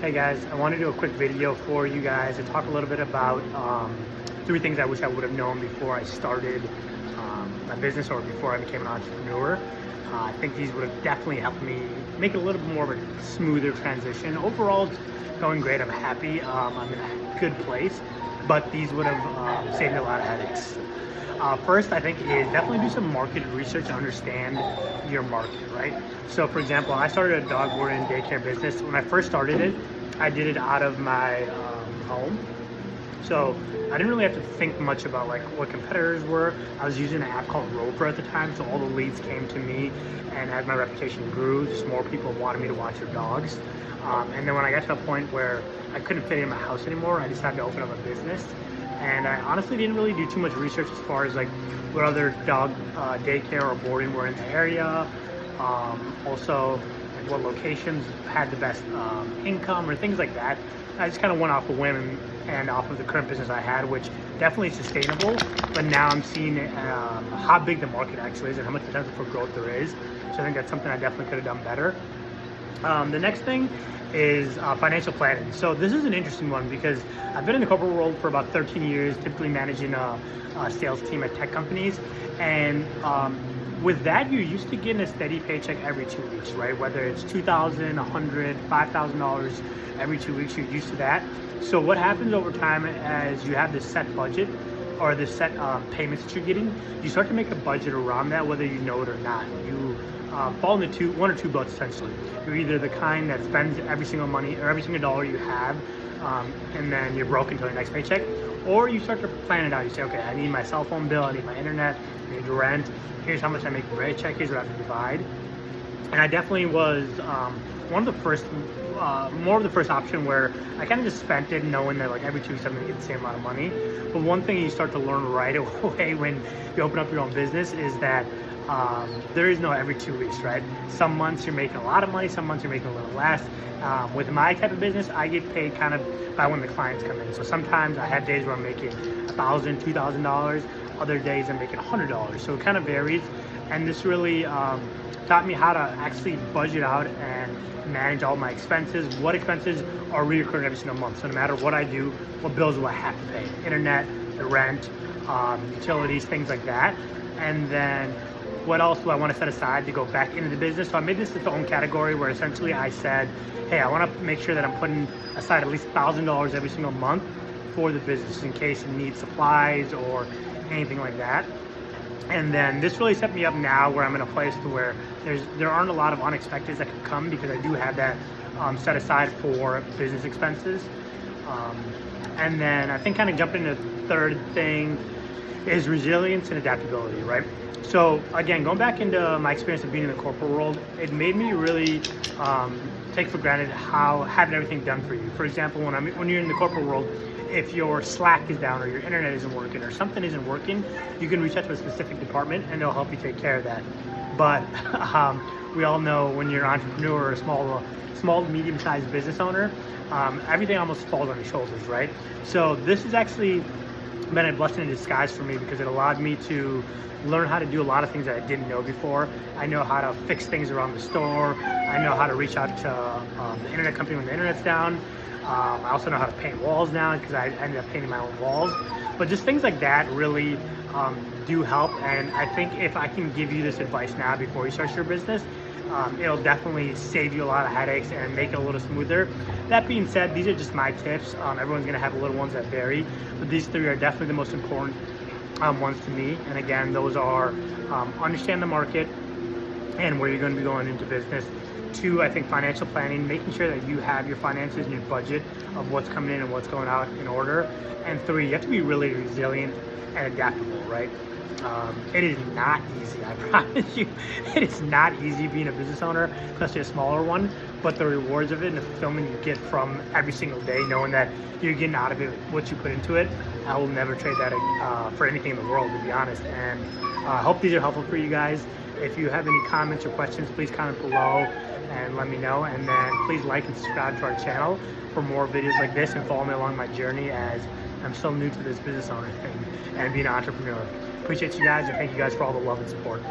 Hey guys, I want to do a quick video for you guys to talk a little bit about three things I wish I would have known before I started my business or before I became an entrepreneur. I think these would have definitely helped me make it a little bit more of a smoother transition. Overall, it's going great. I'm happy. I'm in a good place, but these would have saved me a lot of headaches. First, I think is definitely do some market research to understand your market, right? So for example, I started a dog boarding and daycare business. When I first started it, I did it out of my home. So I didn't really have to think much about like what competitors were. I was using an app called Rover at the time, so all the leads came to me, and as my reputation grew, just more people wanted me to watch their dogs. And then when I got to a point where I couldn't fit in my house anymore, I decided to open up a business. And I honestly didn't really do too much research as far as like what other dog daycare or boarding were in the area. Also, like what locations had the best income or things like that. I just kind of went off a whim and off of the current business I had, which definitely is sustainable. But now I'm seeing how big the market actually is and how much potential for growth there is. So I think that's something I definitely could have done better. The next thing is financial planning. So this is an interesting one because I've been in the corporate world for about 13 years, typically managing a sales team at tech companies. And with that, you're used to getting a steady paycheck every 2 weeks, right? Whether it's $2,000, $100, $5,000 every 2 weeks, you're used to that. So what happens over time as you have this set budget or the set payments that you're getting, you start to make a budget around that, whether you know it or not. You fall into one or two boats essentially. You're either the kind that spends every single money or every single dollar you have, and then you're broke until your next paycheck, or you start to plan it out. You say, okay, I need my cell phone bill, I need my internet, I need rent. Here's how much I make per paycheck. Here's what I have to divide. And I definitely was one of the first, more of the first option where I kind of just spent it knowing that like every 2 weeks I'm gonna get the same amount of money. But one thing you start to learn right away when you open up your own business is that there is no every 2 weeks, right? Some months you're making a lot of money, some months you're making a little less. With my type of business, I get paid kind of by when the clients come in. So sometimes I have days where I'm making $1,000, $2,000. Other days I'm making $100. So it kind of varies. And this really taught me how to actually budget out and manage all my expenses. What expenses are recurring every single month. So no matter what I do, what bills do I have to pay? Internet, the rent, utilities, things like that. And then what else do I want to set aside to go back into the business? So I made this its own category where essentially I said, hey, I want to make sure that I'm putting aside at least $1,000 every single month for the business in case it needs supplies or anything like that. And then this really set me up now where I'm in a place to where there aren't a lot of unexpected that can come because I do have that set aside for business expenses. And then I think kind of jumping into the third thing is resilience and adaptability, right? So again, going back into my experience of being in the corporate world, it made me really take for granted how having everything done for you. For example, when you're in the corporate world, if your Slack is down or your internet isn't working or something isn't working, you can reach out to a specific department and they'll help you take care of that. But we all know when you're an entrepreneur or a small to medium-sized business owner, everything almost falls on your shoulders, right? So this has actually been a blessing in disguise for me because it allowed me to learn how to do a lot of things that I didn't know before. I know how to fix things around the store. I know how to reach out to the internet company when the internet's down. I also know how to paint walls now because I ended up painting my own walls. But just things like that really do help. And I think if I can give you this advice now before you start your business, it'll definitely save you a lot of headaches and make it a little smoother. That being said, these are just my tips. Everyone's gonna have little ones that vary, but these three are definitely the most important ones to me. And again, those are understand the market and where you're gonna be going into business. 2, I think financial planning, making sure that you have your finances and your budget of what's coming in and what's going out in order. And 3, you have to be really resilient and adaptable, right? It is not easy, I promise you. It is not easy being a business owner, especially a smaller one, but the rewards of it and the fulfillment you get from every single day, knowing that you're getting out of it what you put into it, I will never trade that for anything in the world, to be honest. And I hope these are helpful for you guys. If you have any comments or questions, please comment below and let me know. And then please like and subscribe to our channel for more videos like this and follow me along my journey as I'm still new to this business owner thing and being an entrepreneur. Appreciate you guys and thank you guys for all the love and support.